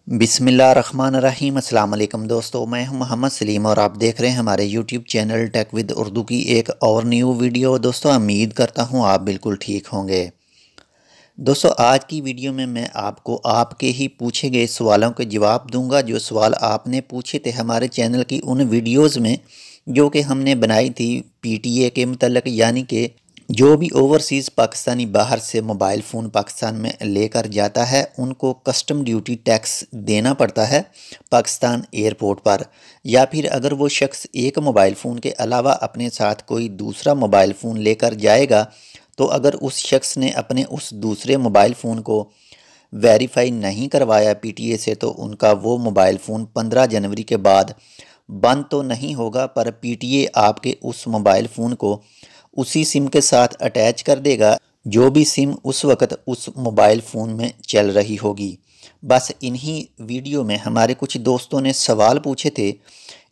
बिस्मिल्लाहिर्रहमानिर्रहीम। अस्सलाम वालेकुम दोस्तों, मैं हूं मोहम्मद सलीम और आप देख रहे हैं हमारे YouTube channel Tech with Urdu की एक और न्यू वीडियो। दोस्तों उम्मीद करता हूं आप बिल्कुल ठीक होंगे। दोस्तों आज की वीडियो में मैं आपको आपके ही पूछे गए सवालों के जवाब दूंगा। जो सवाल आपने पूछे थे हमारे चैनल की उन वीडियोज़ में जो कि हमने बनाई थी PTA के मतलब, यानी कि जो भी ओवरसीज़ पाकिस्तानी बाहर से मोबाइल फ़ोन पाकिस्तान में लेकर जाता है उनको कस्टम ड्यूटी टैक्स देना पड़ता है पाकिस्तान एयरपोर्ट पर। या फिर अगर वो शख्स एक मोबाइल फ़ोन के अलावा अपने साथ कोई दूसरा मोबाइल फ़ोन लेकर जाएगा तो अगर उस शख्स ने अपने उस दूसरे मोबाइल फ़ोन को वेरीफाई नहीं करवाया PTA से तो उनका वो मोबाइल फ़ोन 15 जनवरी के बाद बंद तो नहीं होगा, पर PTA आपके उस मोबाइल फ़ोन को उसी सिम के साथ अटैच कर देगा जो भी सिम उस वक़्त उस मोबाइल फ़ोन में चल रही होगी। बस इन्हीं वीडियो में हमारे कुछ दोस्तों ने सवाल पूछे थे।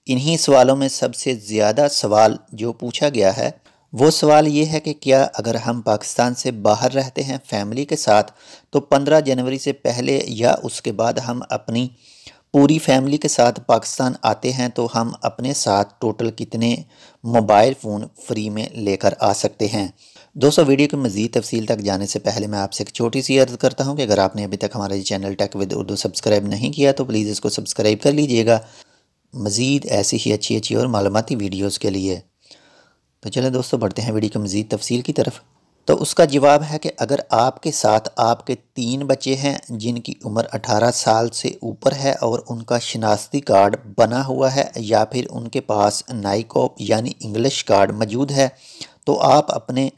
इन्हीं सवालों में सबसे ज़्यादा सवाल जो पूछा गया है वो सवाल ये है कि क्या अगर हम पाकिस्तान से बाहर रहते हैं फैमिली के साथ तो 15 जनवरी से पहले या उसके बाद हम अपनी पूरी फैमिली के साथ पाकिस्तान आते हैं तो हम अपने साथ टोटल कितने मोबाइल फ़ोन फ्री में लेकर आ सकते हैं। दोस्तों वीडियो की मज़ीद तफसील तक जाने से पहले मैं आपसे एक छोटी सी अर्ज़ करता हूं कि अगर आपने अभी तक हमारे channel Tech with Urdu subscribe नहीं किया तो प्लीज़ इसको सब्सक्राइब कर लीजिएगा मज़ीद ऐसी ही अच्छी और मालूमाती वीडियोज़ के लिए। तो चलें दोस्तों बढ़ते हैं वीडियो की मज़ीद तफसील की तरफ। तो उसका जवाब है कि अगर आपके साथ आपके 3 बच्चे हैं जिनकी उम्र 18 साल से ऊपर है और उनका शनाख्ती कार्ड बना हुआ है या फिर उनके पास नाइकॉप यानी इंग्लिश कार्ड मौजूद है तो आप अपने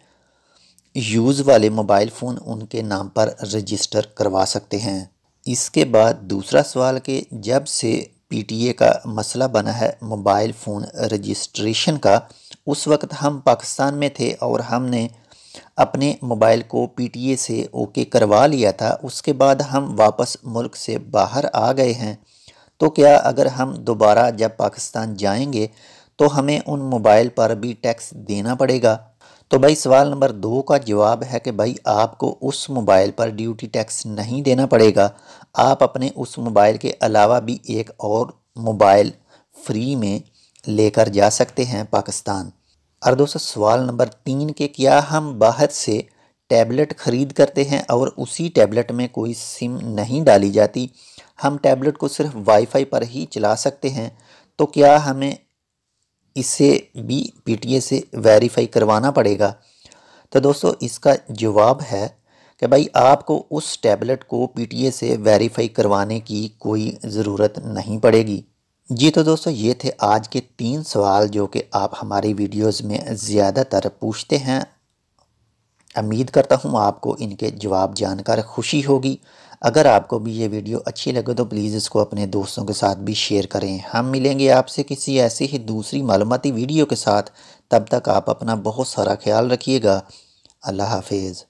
यूज़ वाले मोबाइल फ़ोन उनके नाम पर रजिस्टर करवा सकते हैं। इसके बाद दूसरा सवाल कि जब से PTA का मसला बना है मोबाइल फ़ोन रजिस्ट्रेशन का, उस वक्त हम पाकिस्तान में थे और हमने अपने मोबाइल को PTA से ओके करवा लिया था। उसके बाद हम वापस मुल्क से बाहर आ गए हैं तो क्या अगर हम दोबारा जब पाकिस्तान जाएंगे तो हमें उन मोबाइल पर भी टैक्स देना पड़ेगा? तो भाई सवाल नंबर 2 का जवाब है कि भाई आपको उस मोबाइल पर ड्यूटी टैक्स नहीं देना पड़ेगा। आप अपने उस मोबाइल के अलावा भी एक और मोबाइल फ्री में लेकर जा सकते हैं पाकिस्तान। और दोस्तों सवाल नंबर 3 के क्या हम बाहर से टैबलेट ख़रीद करते हैं और उसी टैबलेट में कोई सिम नहीं डाली जाती, हम टैबलेट को सिर्फ वाईफाई पर ही चला सकते हैं, तो क्या हमें इसे भी PTA से वेरीफाई करवाना पड़ेगा? तो दोस्तों इसका जवाब है कि भाई आपको उस टैबलेट को PTA से वेरीफाई करवाने की कोई ज़रूरत नहीं पड़ेगी। जी तो दोस्तों ये थे आज के 3 सवाल जो कि आप हमारी वीडियोस में ज़्यादातर पूछते हैं। उम्मीद करता हूँ आपको इनके जवाब जानकर खुशी होगी। अगर आपको भी ये वीडियो अच्छी लगे तो प्लीज़ इसको अपने दोस्तों के साथ भी शेयर करें। हम मिलेंगे आपसे किसी ऐसी ही दूसरी मालूमाती वीडियो के साथ। तब तक आप अपना बहुत सारा ख्याल रखिएगा। अल्लाह हाफिज़।